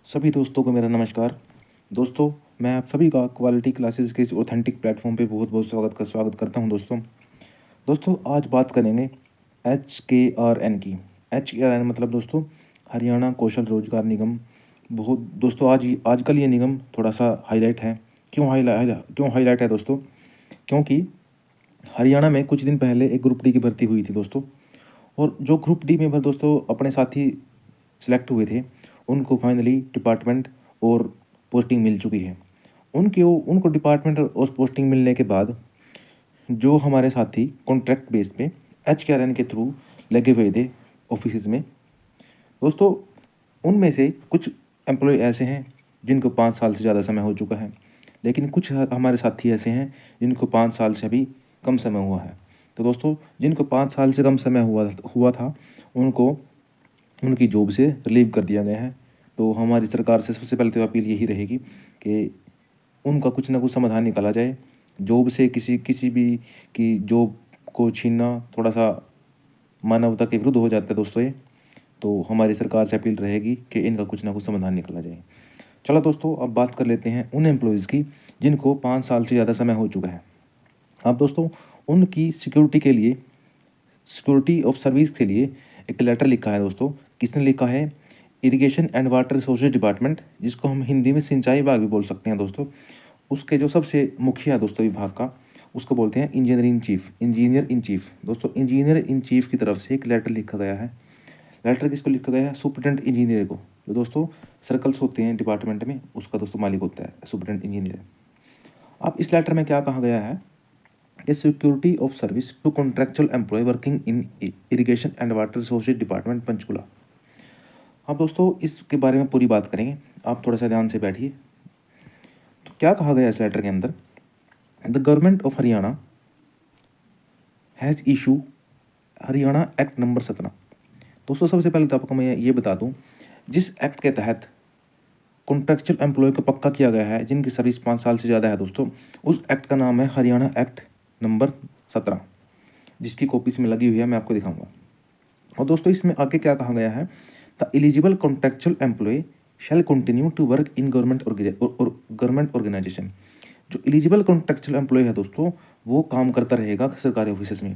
सभी दोस्तों को मेरा नमस्कार। दोस्तों, मैं आप सभी का क्वालिटी क्लासेस के इस ऑथेंटिक प्लेटफॉर्म पे बहुत बहुत स्वागत करता हूं। दोस्तों आज बात करेंगे HKRN की। HKRN मतलब दोस्तों हरियाणा कौशल रोजगार निगम। बहुत दोस्तों आजकल ये निगम थोड़ा सा हाईलाइट है। क्यों हाईलाइट है दोस्तों? क्योंकि हरियाणा में कुछ दिन पहले एक ग्रुप डी की भर्ती हुई थी दोस्तों। और जो ग्रुप डी में दोस्तों अपने साथी सिलेक्ट हुए थे, उनको फाइनली डिपार्टमेंट और पोस्टिंग मिल चुकी है। उनको डिपार्टमेंट और पोस्टिंग मिलने के बाद जो हमारे साथी कॉन्ट्रैक्ट बेस पे HKRN के थ्रू लगे हुए थे ऑफिस में दोस्तों, उनमें से कुछ एम्प्लॉय ऐसे हैं जिनको 5 साल से ज़्यादा समय हो चुका है, लेकिन कुछ हमारे साथी ऐसे हैं जिनको 5 साल से भी कम समय हुआ है। तो दोस्तों, जिनको 5 साल से कम समय हुआ था, उनको उनकी जॉब से रिलीव कर दिया गया है। तो हमारी सरकार से सबसे पहले तो अपील यही रहेगी कि उनका कुछ ना कुछ समाधान निकाला जाए। जॉब से किसी भी की जॉब को छीनना थोड़ा सा मानवता के विरुद्ध हो जाता है दोस्तों ये। तो हमारी सरकार से अपील रहेगी कि इनका कुछ ना कुछ समाधान निकाला जाए। चलो दोस्तों, अब बात कर लेते हैं उन एम्प्लॉयज़ की जिनको 5 साल से ज़्यादा समय हो चुका है। अब दोस्तों, उनकी सिक्योरिटी ऑफ सर्विस के लिए एक लेटर लिखा है दोस्तों। किसने लिखा है? Irrigation and water resources department, जिसको हम हिंदी में सिंचाई विभाग भी बोल सकते हैं दोस्तों। उसके जो सबसे मुखिया दोस्तों विभाग का, उसको बोलते हैं इंजीनियर इन चीफ दोस्तों। इंजीनियर इन चीफ की तरफ से एक लेटर लिखा गया है। लेटर किसको लिखा गया है? सुपरिटेंडेंट इंजीनियर को। जो दोस्तों सर्कल्स होते हैं डिपार्टमेंट में, उसका दोस्तों मालिक होता है सुपरिटेंडेंट इंजीनियर। अब इस लेटर में क्या कहा गया है कि security of service to contractual employ working in irrigation and water resources department Panchkula. अब दोस्तों इसके बारे में पूरी बात करेंगे, आप थोड़ा सा ध्यान से बैठिए। तो क्या कहा गया इस लेटर के अंदर? The government of Haryana has issue Haryana act number 17। दोस्तों सबसे पहले तो आपको मैं ये बता दूं, जिस एक्ट के तहत कॉन्ट्रेक्चुअल एम्प्लॉय को पक्का किया गया है, जिनकी सर्विस 5 साल से ज़्यादा है दोस्तों, उस एक्ट का नाम है हरियाणा एक्ट नंबर 17, जिसकी कॉपी इसमें लगी हुई है, मैं आपको दिखाऊंगा। और दोस्तों इसमें आगे क्या कहा गया है? The eligible contractual employ shall continue to work in government organization. जो एलिजिबल कॉन्ट्रेक्चुअल एम्प्लॉय है दोस्तों, वो काम करता रहेगा सरकारी ऑफिस में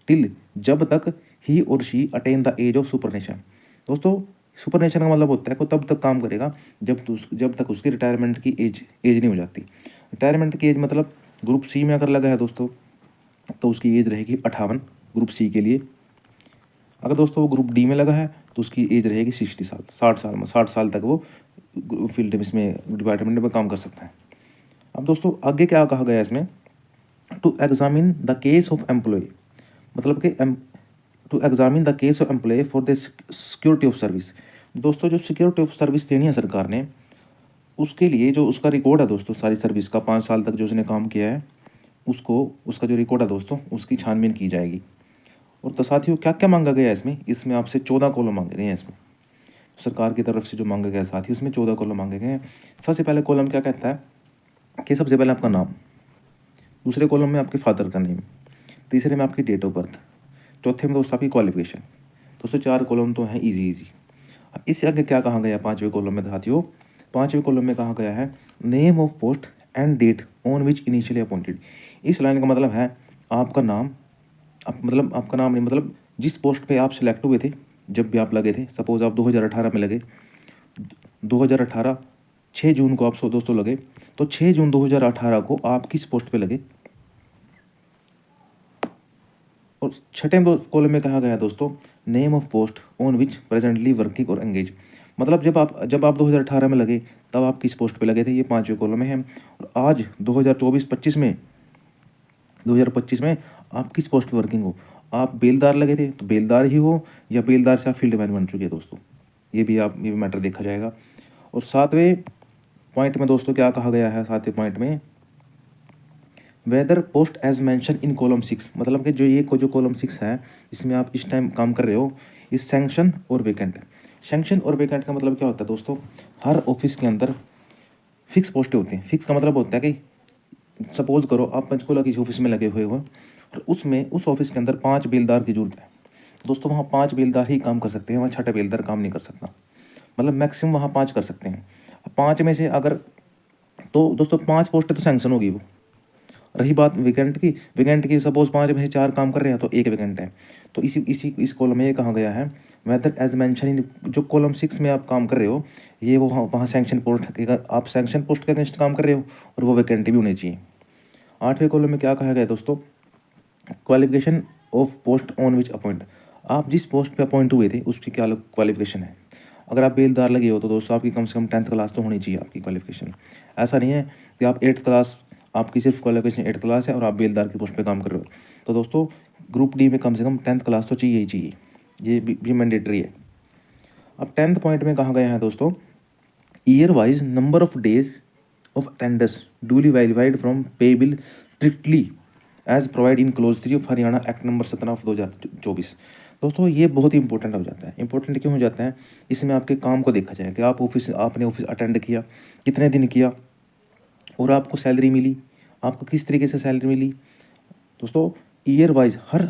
टिल जब तक ही और she attain the age of superannuation. दोस्तों सुपरनेशन का मतलब होता है कि तब तक काम करेगा जब तक उसकी रिटायरमेंट की एज नहीं हो जाती। रिटायरमेंट की एज मतलब ग्रुप सी में अगर लगा है दोस्तों, तो उसकी एज रहेगी 58 ग्रुप सी के लिए। अगर दोस्तों वो ग्रुप डी में लगा है तो उसकी एज रहेगी 60 साल, 60 साल तक वो फील्ड में इसमें डिपार्टमेंट में काम कर सकता है। अब दोस्तों आगे क्या कहा गया है इसमें? To examine the case of employ, मतलब कि to examine the case of employ for the security of service. दोस्तों जो सिक्योरिटी ऑफ सर्विस देनी है सरकार ने, उसके लिए जो उसका रिकॉर्ड है दोस्तों, सारी सर्विस का 5 साल तक जो उसने काम किया है, उसका जो रिकॉर्ड है दोस्तों, उसकी छानबीन की जाएगी। और तो साथियों क्या क्या मांगा गया है इसमें आपसे 14 कॉलम मांगे गए हैं। इसमें सरकार की तरफ से जो मांगा गया है साथी, उसमें 14 कॉलम मांगे गए हैं। सबसे पहले कॉलम क्या कहता है कि सबसे पहले आपका नाम, दूसरे कॉलम में आपके फादर का नेम, तीसरे में आपकी डेट ऑफ बर्थ, चौथे में दोस्तों आपकी क्वालिफिकेशन। दोस्तों 4 कॉलम तो हैं इजी। इससे आगे क्या कहा गया? 5वें कॉलम में साथियों, 5वें कॉलम में कहा गया है name of post and date on which initially appointed. इस लाइन का मतलब है आपका नाम, आपका नाम नहीं, मतलब जिस पोस्ट पे आप सिलेक्ट हुए थे जब भी आप लगे थे। सपोज आप 2018 में लगे, 2018 6 जून को आप दोस्तों लगे, तो 6 जून 2018 को आप किस पोस्ट पे लगे। और छठे कॉलम में कहा गया दोस्तों name of post on which presently working और एंगेज, मतलब जब आप 2018 में लगे तब आप किस पोस्ट पे लगे थे, ये 5वें कॉलम में है। और आज 2024-25 में 2025 में आप किस पोस्ट पे वर्किंग हो। आप बेलदार लगे थे तो बेलदार ही हो, या बेलदार से आप फील्ड मैन बन चुके हैं दोस्तों, ये भी मैटर देखा जाएगा। और 7वें पॉइंट में दोस्तों क्या कहा गया है? 7वें पॉइंट में whether post as mentioned in column 6, मतलब कि जो कॉलम 6 है, इसमें आप इस टाइम काम कर रहे हो, इस सैंक्शन और वेकेंट। सैंक्शन और वेकेंट का मतलब क्या होता है दोस्तों? हर ऑफिस के अंदर फिक्स पोस्टें होती हैं। फिक्स का मतलब होता है कि सपोज करो आप पंचकुला किसी ऑफिस में लगे हुए हो और उस ऑफिस के अंदर 5 बेलदार की जरूरत है दोस्तों। वहाँ 5 बेलदार ही काम कर सकते हैं, वहाँ छठा बेलदार काम नहीं कर सकता। मतलब मैक्सिमम वहाँ 5 कर सकते हैं। अब 5 में से अगर, तो दोस्तों 5 पोस्टें तो सैंक्शन होगी वो। रही बात वैकेंट की सपोज़ 5 में से 4 काम कर रहे हैं तो 1 वैकेंट है। तो इस कॉलम में ये कहा गया है, वेदर एज मेंशन इन, जो कॉलम 6 में आप काम कर रहे हो, ये वो वहाँ सैंक्शन पोस्ट के, आप सैंक्शन पोस्ट के अगेंस्ट काम कर रहे हो और वो वैकेंटी भी होनी चाहिए। 8वें कॉलम में क्या कहा गया है दोस्तों, qualification of post on which appoint, आप जिस पोस्ट पे अपॉइंट हुए थे उसकी क्या क्वालिफिकेशन है। अगर आप बेलदार लगे हो तो दोस्तों आपकी कम से कम 10th क्लास तो होनी चाहिए आपकी क्वालिफिकेशन। ऐसा नहीं है कि आप 8th क्लास, आपकी सिर्फ क्वालिफिकेशन 8th क्लास है और आप बेलदार की पोस्ट पे काम कर रहे हो। तो दोस्तों ग्रुप डी में कम से कम 10th क्लास तो चाहिए ही चाहिए, ये मैंडेटरी है। अब 10th पॉइंट में कहा गया है दोस्तों, year wise number of days of attendance duly verified from payable strictly as provide in clause 3 of Haryana act number 17 of 2024। दोस्तों ये बहुत ही इंपॉर्टेंट हो जाता है। इंपॉर्टेंट क्यों हो जाता है, इसमें आपके काम को देखा जाए कि आपने ऑफिस अटेंड किया, कितने दिन किया और आपको सैलरी मिली, आपको किस तरीके से सैलरी मिली। दोस्तों ईयर वाइज हर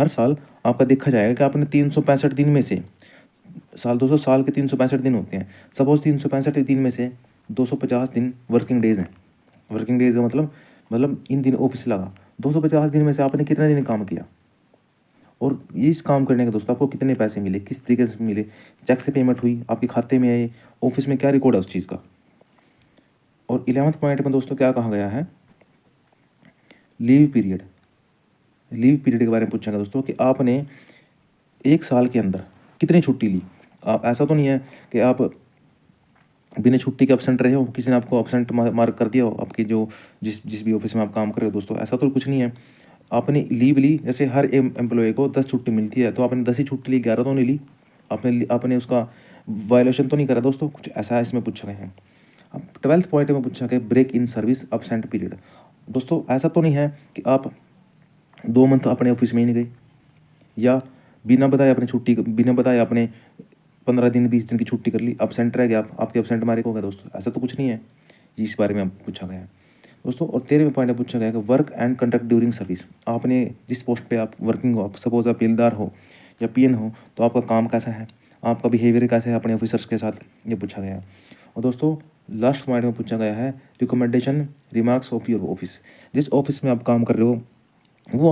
साल आपका देखा जाएगा कि आपने 365 दिन में से, दोस्तों साल के 365 दिन होते हैं। सपोज 365 दिन में से 250 दिन वर्किंग डेज हैं। वर्किंग डेज का मतलब इन दिन ऑफिस लगा, 250 दिन में से आपने कितने दिन काम किया और इस काम करने के दोस्तों आपको कितने पैसे मिले, किस तरीके से मिले, चेक से पेमेंट हुई, आपके खाते में आए, ऑफिस में क्या रिकॉर्ड है उस चीज़ का। और 11वें पॉइंट में दोस्तों क्या कहा गया है, लीव पीरियड के बारे में पूछा गया दोस्तों कि आपने एक साल के अंदर कितनी छुट्टी ली। आप ऐसा तो नहीं है कि आप बिना छुट्टी के एब्सेंट रहे हो, किसी ने आपको एब्सेंट मार्क कर दिया हो आपकी जो जिस भी ऑफिस में आप काम कर रहे हो दोस्तों, ऐसा तो कुछ नहीं है। आपने लीव ली, जैसे हर एम्प्लॉय को 10 छुट्टी मिलती है तो आपने 10 ही छुट्टी ली, 11 तो नहीं ली। आपने उसका वायलेशन तो नहीं करा दोस्तों, कुछ ऐसा है इसमें पूछा गया है। अब 12th पॉइंट में पूछा गया break in service absent period. दोस्तों ऐसा तो नहीं है कि आप 2 मंथ अपने ऑफिस में ही नहीं गए, या बिना बताए अपने 15 दिन 20 दिन की छुट्टी कर ली, एब्सेंट रह गया, आपके एब्सेंट मारे हो गया दोस्तों, ऐसा तो कुछ नहीं है। इस बारे में पूछा गया है दोस्तों। और 13वें पॉइंट में पूछा गया है कि work and conduct during service, आपने जिस पोस्ट पे आप वर्किंग हो, सपोज आप बेलदार हो या पीएन हो, तो आपका काम कैसा है, आपका बिहेवियर कैसा है अपने ऑफिसर्स के साथ, ये पूछा गया है। और दोस्तों लास्ट पॉइंट में पूछा गया है recommendation remarks of your office, जिस ऑफिस में आप काम कर रहे हो वो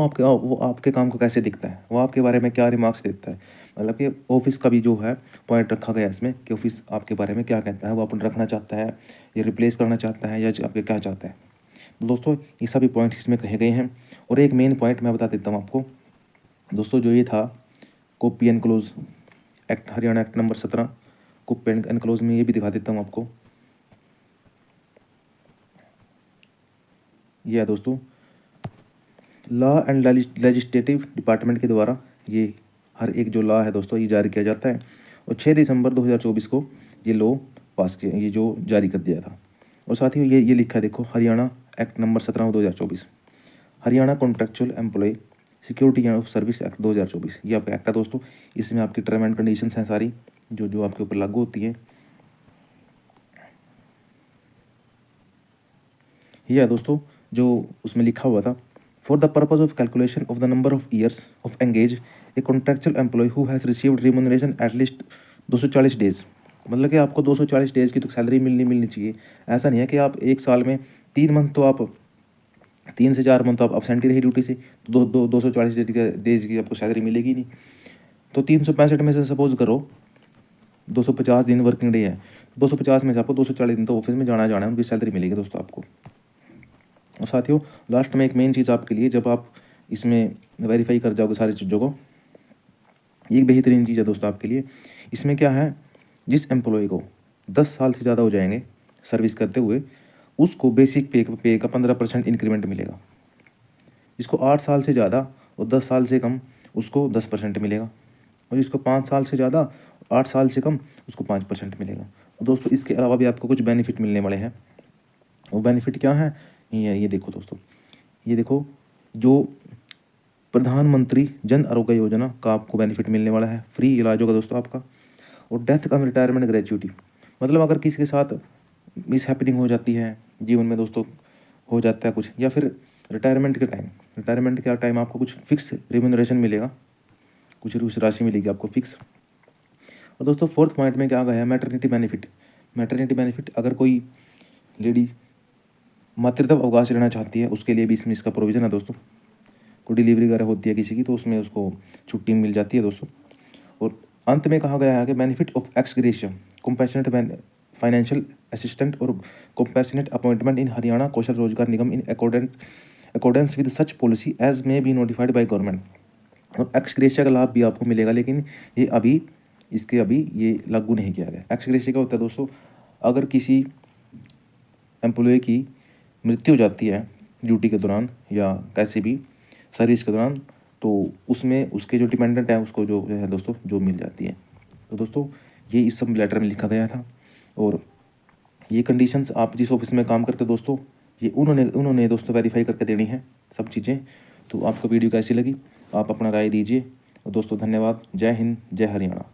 आपके काम को कैसे दिखता है, वो आपके बारे में क्या रिमार्क्स देता है। मतलब कि ऑफिस का भी जो है पॉइंट रखा गया है इसमें कि ऑफिस आपके बारे में क्या कहता है, वो अपन रखना चाहता है या रिप्लेस करना चाहता है या आपके क्या चाहता है। तो दोस्तों ये सभी पॉइंट्स इसमें कहे गए हैं। और एक मेन पॉइंट मैं बता देता हूँ आपको दोस्तों, जो ये था copy and close act, Haryana act number 17 copy and close में ये भी दिखा देता हूँ आपको। ये है दोस्तों लॉ एंड लेजिस्लेटिव डिपार्टमेंट के द्वारा ये हर एक जो लॉ है दोस्तों ये जारी किया जाता है। और 6 दिसंबर 2024 को ये लॉ पास किया, ये जो जारी कर दिया था। और साथ ही ये लिखा है देखो, Haryana act number 17 2024, Haryana contractual employ security of service act 2024, ये आपका एक्ट है दोस्तों। इसमें आपकी टर्म एंड कंडीशंस हैं सारी जो जो आपके ऊपर लागू होती है। ये है दोस्तों जो उसमें लिखा हुआ था, for the purpose of calculation of the number of years of engage a contractual employ who has received remuneration at least 240 days, मतलब कि आपको 240 डेज की तो सैलरी मिलनी चाहिए। ऐसा नहीं है कि आप एक साल में 3 मंथ तो आप 3 से 4 मंथ तो आप अपसेंट ही रही ड्यूटी से, तो 240 डेज की आपको सैलरी मिलेगी नहीं। तो 365 में से सपोज करो 250 दिन वर्किंग डे है, 250 में से आपको 240 दिन तो ऑफिस में जाना है, उनकी सैलरी मिलेगी दोस्तों आपको। और साथियों लास्ट में एक मेन चीज़ आपके लिए, जब आप इसमें वेरीफाई कर जाओगे सारी चीज़ों को, एक बेहतरीन चीज़ है दोस्तों आपके लिए। इसमें क्या है, जिस एम्प्लॉय को 10 साल से ज़्यादा हो जाएंगे सर्विस करते हुए, उसको बेसिक पे का 15% इंक्रीमेंट मिलेगा। जिसको 8 साल से ज़्यादा और 10 साल से कम उसको 10% मिलेगा। और जिसको 5 साल से ज़्यादा 8 साल से कम उसको 5% मिलेगा। और दोस्तों इसके अलावा भी आपको कुछ बेनिफिट मिलने वाले हैं। वो बेनिफिट क्या है, ये देखो दोस्तों, ये देखो जो प्रधानमंत्री जन आरोग्य योजना का आपको बेनिफिट मिलने वाला है, फ्री इलाज होगा दोस्तों आपका। और डेथ कम रिटायरमेंट ग्रेच्युटी, मतलब अगर किसी के साथ मिस हैपनिंग हो जाती है जीवन में दोस्तों, हो जाता है कुछ, या फिर रिटायरमेंट के टाइम आपको कुछ फिक्स रिम्यूनरेशन मिलेगा कुछ राशि मिलेगी आपको फिक्स। और दोस्तों फोर्थ पॉइंट में क्या गया है, मैटरनिटी बेनिफिट। मैटरनिटी बेनिफिट अगर कोई लेडी मातृत्व अवकाश लेना चाहती है उसके लिए भी इसमें इसका प्रोविज़न है दोस्तों। कोई डिलीवरी वगैरह होती है किसी की तो उसमें उसको छुट्टी मिल जाती है दोस्तों। और अंत में कहा गया है कि benefit of ex gratia, compassionate financial assistant और compassionate appointment in Haryana Kaushal Rozgar Nigam in accordance with such policy as may be notified by government. और एक्स ग्रेशिया का लाभ भी आपको मिलेगा, लेकिन ये अभी ये लागू नहीं किया गया। एक्स ग्रेशिया क्या होता है दोस्तों, अगर किसी एम्प्लॉय की मृत्यु हो जाती है ड्यूटी के दौरान या कैसे भी सर्विस के दौरान, तो उसमें उसके जो डिपेंडेंट है उसको जो है दोस्तों जो मिल जाती है। तो दोस्तों ये इस सब लेटर में लिखा गया था। और ये कंडीशंस आप जिस ऑफिस में काम करते हो दोस्तों, ये उन्होंने दोस्तों वेरीफाई करके देनी है सब चीज़ें। तो आपको वीडियो कैसी लगी आप अपना राय दीजिए। और दोस्तों धन्यवाद। जय हिंद, जय हरियाणा।